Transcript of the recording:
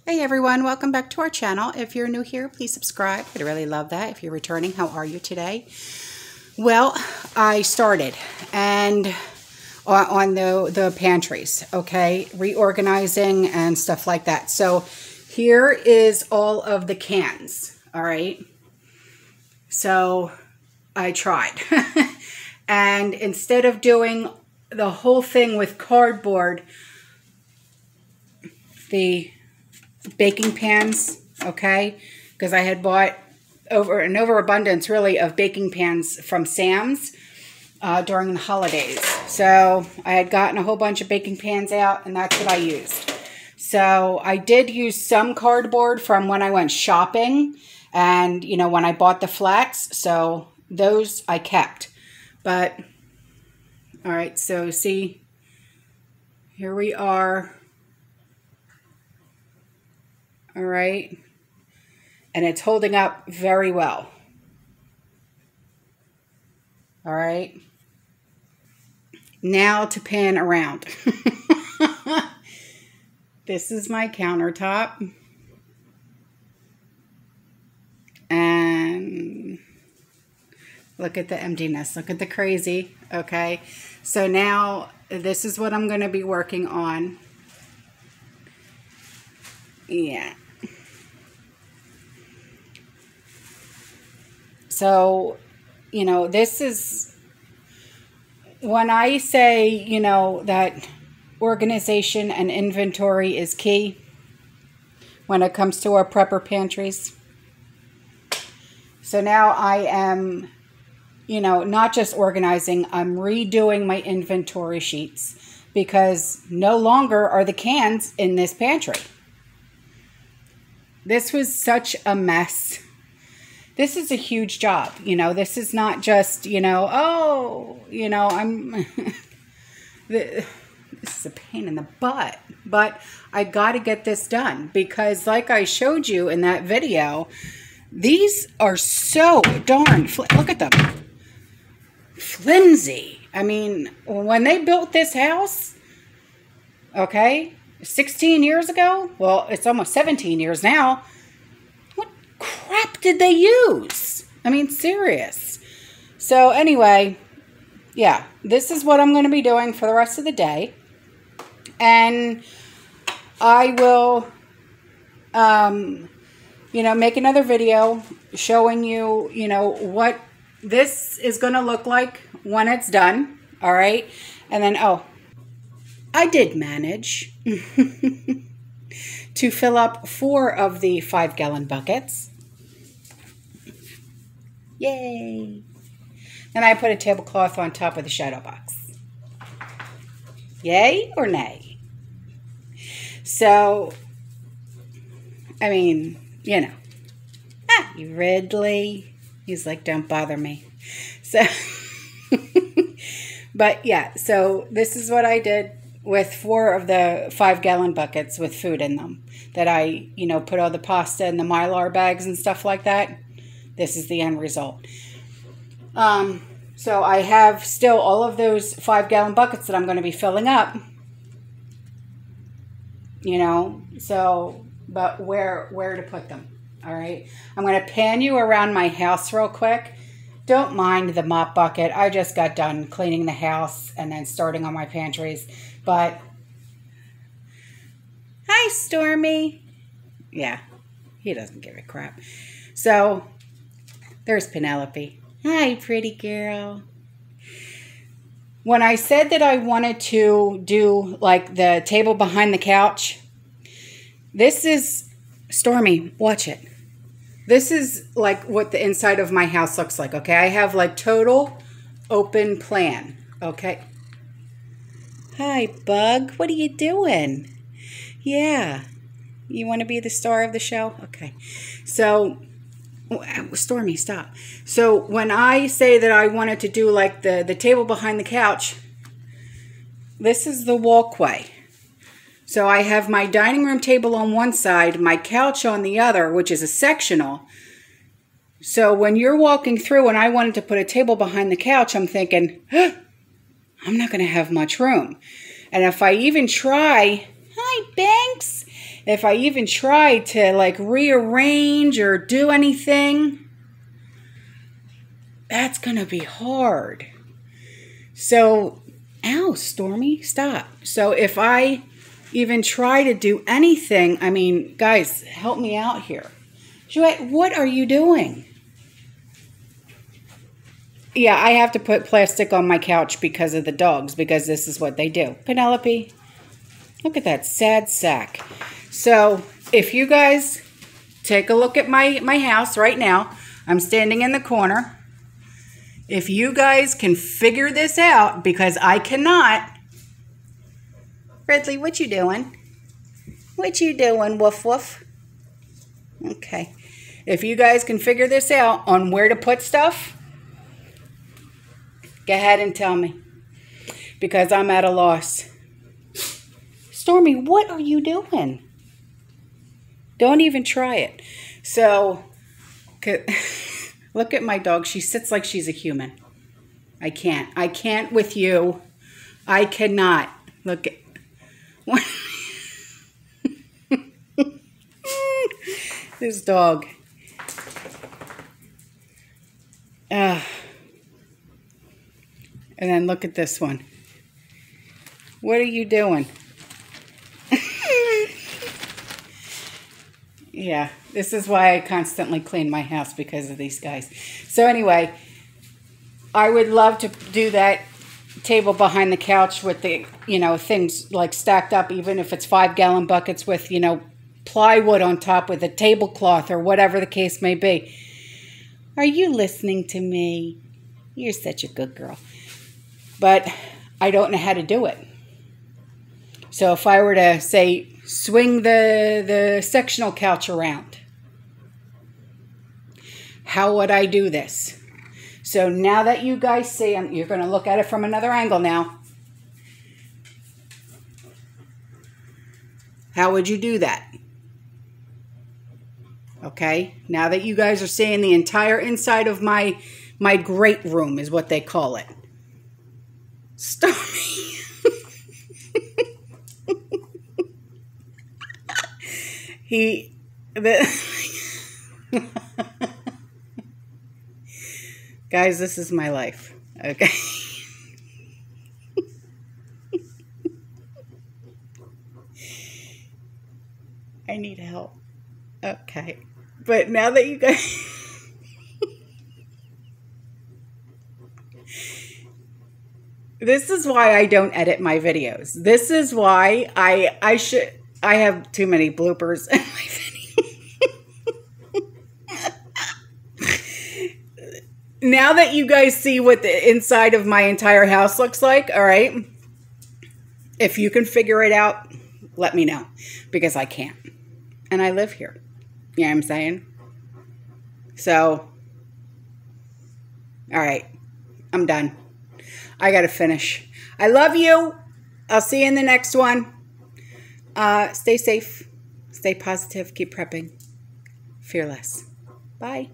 Hey everyone, welcome back to our channel. If you're new here, please subscribe. I'd really love that. If you're returning, how are you today? Well, I started and on the pantries, okay, reorganizing and stuff like that. So here is all of the cans, all right? So I tried. And instead of doing the whole thing with cardboard, the baking pans, okay, because I had bought an overabundance really of baking pans from Sam's during the holidays. So I had gotten a whole bunch of baking pans out, and that's what I used. So I did use some cardboard from when I went shopping and, you know, when I bought the flats. So those I kept. But, all right, so see, here we are. All right, and it's holding up very well. All right, now to pan around. This is my countertop, and look at the emptiness, look at the crazy. Okay, so now this is what I'm going to be working on. Yeah. So, you know, this is when I say, you know, that organization and inventory is key when it comes to our prepper pantries. So now I am, you know, not just organizing, I'm redoing my inventory sheets because no longer are the cans in this pantry. This was such a mess. This is a huge job. You know, this is not just, you know, oh, you know, this is a pain in the butt. But I got to get this done because like I showed you in that video, these are so darn, look at them, flimsy. I mean, when they built this house, okay, 16 years ago, well, it's almost 17 years now, what crap did they use? I mean, serious. So anyway, yeah, this is what I'm going to be doing for the rest of the day. And I will, you know, make another video showing you, you know, what this is going to look like when it's done. All right. And then, oh, I did manage to fill up 4 of the 5-gallon buckets. Yay! And I put a tablecloth on top of the shadow box. Yay or nay? So, I mean, you know. Ah, you Ridley. He's like, don't bother me. So, but yeah, so this is what I did with 4 of the 5-gallon buckets with food in them that I, you know, put all the pasta in the Mylar bags and stuff like that. This is the end result. So I have still all of those 5-gallon buckets that I'm going to be filling up, you know, so, but where to put them. All right. I'm going to pan you around my house real quick. Don't mind the mop bucket. I just got done cleaning the house and then starting on my pantries. But, hi, Stormy. Yeah, he doesn't give a crap. So, there's Penelope. Hi, pretty girl. When I said that I wanted to do, like, the table behind the couch, this is, Stormy, watch it. This is, like, what the inside of my house looks like, okay? I have, like, total open plan, okay? Hi, Bug. What are you doing? Yeah. You want to be the star of the show? Okay. So, Stormy, stop. So, when I say that I wanted to do, like, the table behind the couch, this is the walkway. So, I have my dining room table on one side, my couch on the other, which is a sectional. So, when you're walking through and I wanted to put a table behind the couch, I'm thinking, I'm not going to have much room. And if I even try, hi, Banks. if I even try to like rearrange or do anything, that's going to be hard. So, ow, Stormy, stop. So if I even try to do anything, I mean, guys, help me out here. Joette, what are you doing? Yeah, I have to put plastic on my couch because of the dogs, because this is what they do. Penelope, look at that sad sack. So if you guys take a look at my house right now, I'm standing in the corner. If you guys can figure this out, because I cannot. Ridley, what you doing? What you doing, woof woof? Okay. If you guys can figure this out on where to put stuff, go ahead and tell me, because I'm at a loss. Stormy, what are you doing? Don't even try it. So, look at my dog. She sits like she's a human. I can't. I can't with you. I cannot. Look at... this dog. And then look at this one. What are you doing? Yeah, this is why I constantly clean my house, because of these guys. So anyway, I would love to do that table behind the couch with the, you know, things like stacked up, even if it's 5-gallon buckets with, you know, plywood on top with a tablecloth or whatever the case may be. Are you listening to me? You're such a good girl. But I don't know how to do it. So if I were to, say, swing the sectional couch around, how would I do this? So now that you guys see, you're going to look at it from another angle now. How would you do that? Okay, now that you guys are seeing the entire inside of my great room is what they call it. Stormy. Guys, this is my life. Okay. I need help. Okay. But now that you guys... This is why I don't edit my videos. This is why I have too many bloopers in my video. Now that you guys see what the inside of my entire house looks like, all right? If you can figure it out, let me know, because I can't. And I live here. You know what I'm saying? So, all right. I'm done. I got to finish. I love you. I'll see you in the next one. Stay safe. Stay positive. Keep prepping. Fearless. Bye.